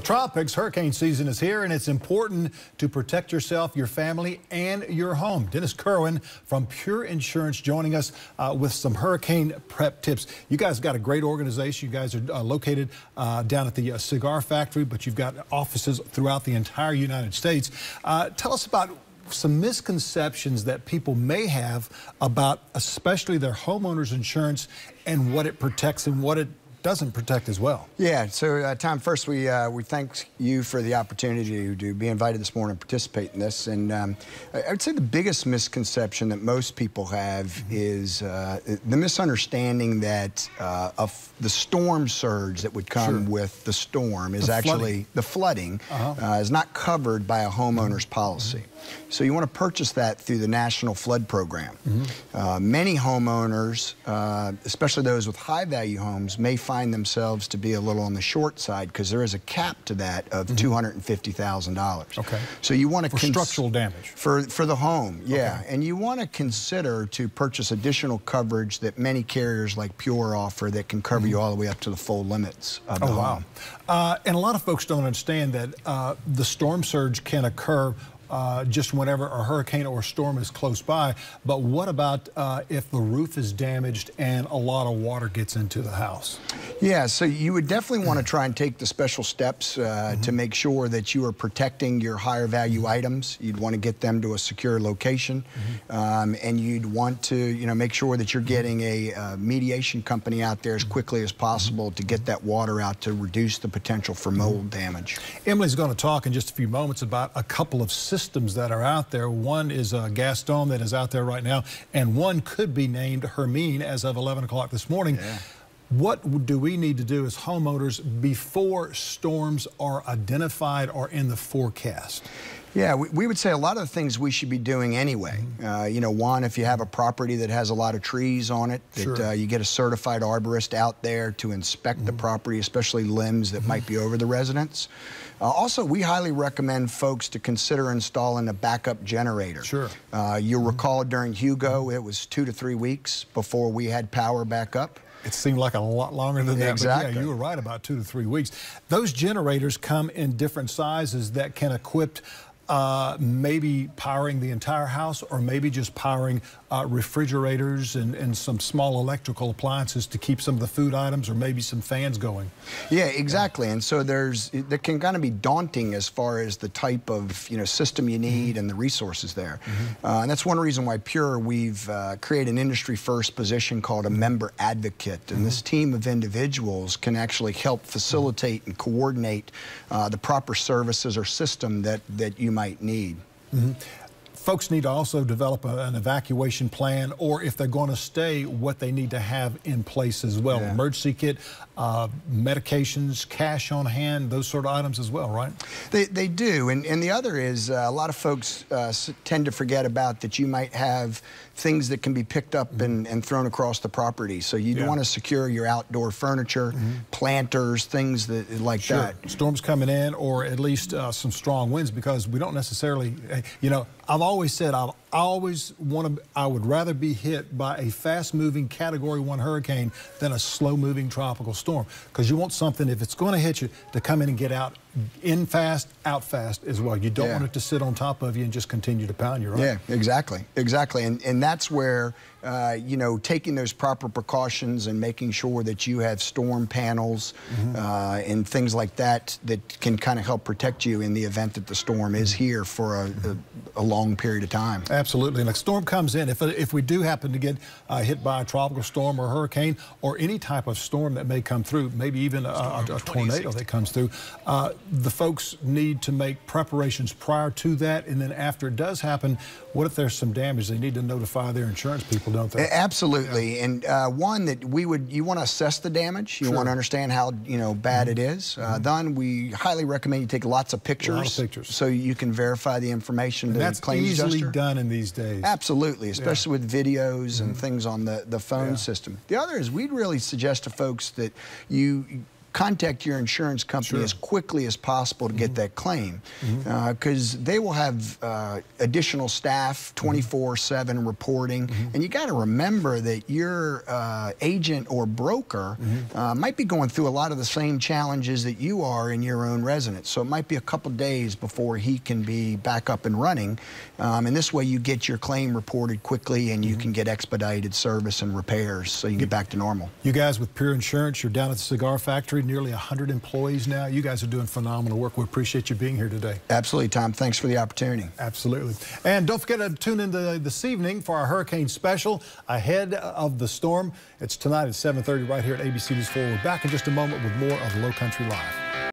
Tropics, hurricane season is here, and it's important to protect yourself, your family, and your home. Dennis Kerwin from Pure Insurance joining us with some hurricane prep tips. You guys got a great organization. You guys are located down at the cigar factory, but you've got offices throughout the entire United States. Tell us about some misconceptions that people may have about especially their homeowner's insurance and what it protects and what it doesn't protect as well. Yeah, so Tom, first we thank you for the opportunity to be invited this morning and participate in this. And I would say the biggest misconception that most people have is the misunderstanding that of the storm surge that would come with the storm is actually the flooding is not covered by a homeowner's policy. So you want to purchase that through the National Flood Program. Many homeowners, especially those with high-value homes, may find themselves to be a little on the short side because there is a cap to that of $250,000. Okay. So you want to for structural damage for the home, yeah. And you want to consider to purchase additional coverage that many carriers like Pure offer that can cover you all the way up to the full limits of the home. Wow. And a lot of folks don't understand that the storm surge can occur just whenever a hurricane or a storm is close by. But what about if the roof is damaged and a lot of water gets into the house? Yeah, so you would definitely want to try and take the special steps to make sure that you are protecting your higher value items. You'd want to get them to a secure location, and you'd want to, make sure that you're getting a mediation company out there as quickly as possible to get that water out to reduce the potential for mold damage. Emily's going to talk in just a few moments about a couple of systems that are out there. One is Gaston that is out there right now, and one could be named Hermine as of 11 o'clock this morning. Yeah. What do we need to do as homeowners before storms are identified or in the forecast? Yeah, we would say a lot of the things we should be doing anyway. One, if you have a property that has a lot of trees on it, that you get a certified arborist out there to inspect the property, especially limbs that might be over the residence. Also, we highly recommend folks to consider installing a backup generator. Sure. You'll recall during Hugo, it was 2 to 3 weeks before we had power back up. It seemed like a lot longer than that. Exactly. But yeah, you were right, about 2 to 3 weeks. Those generators come in different sizes that can equip maybe powering the entire house, or maybe just powering refrigerators and some small electrical appliances to keep some of the food items, or maybe some fans going. Yeah, exactly. And so that can kind of be daunting as far as the type of system you need and the resources there. And that's one reason why Pure, we've created an industry-first position called a member advocate. And this team of individuals can actually help facilitate and coordinate the proper services or system that you might need. Folks need to also develop an evacuation plan, or if they're going to stay, what they need to have in place as well. Yeah. Emergency kit, medications, cash on hand, those sort of items as well, right? They do. And the other is a lot of folks tend to forget about that you might have things that can be picked up and thrown across the property. So you want to secure your outdoor furniture, planters, things like that. Storms coming in, or at least some strong winds, because we don't necessarily, I've always said I would rather be hit by a fast-moving Category 1 hurricane than a slow-moving tropical storm, because you want something, if it's going to hit you, to come in and get out, in fast, out fast as well. You don't want it to sit on top of you and just continue to pound you, right? Yeah, exactly. And that's where, taking those proper precautions and making sure that you have storm panels and things like that that can kind of help protect you in the event that the storm is here for a long period of time. Absolutely. And a storm comes in, if we do happen to get hit by a tropical storm or hurricane or any type of storm that may come through, maybe even a tornado that comes through, the folks need to make preparations prior to that, and then after it does happen, what if there's some damage? They need to notify their insurance people, don't they? Absolutely. And one that you want to assess the damage. You want to understand how bad it is. Then we highly recommend you take lots of pictures. A lot of pictures. So you can verify the information to the claims adjuster. That's easily done in these days. Absolutely, especially with videos and things on the phone system. The other is we'd really suggest to folks that you contact your insurance company as quickly as possible to get that claim, because they will have additional staff 24/7 reporting, and you got to remember that your agent or broker might be going through a lot of the same challenges that you are in your own residence. So it might be a couple days before he can be back up and running, and this way you get your claim reported quickly and you can get expedited service and repairs so you can get back to normal. You guys with Pure Insurance, you're down at the cigar factory, nearly 100 employees now. You guys are doing phenomenal work. We appreciate you being here today. Absolutely, Tom. Thanks for the opportunity. Absolutely. And don't forget to tune in this evening for our hurricane special ahead of the storm. It's tonight at 7:30 right here at ABC News 4. We're back in just a moment with more of Low Country Live.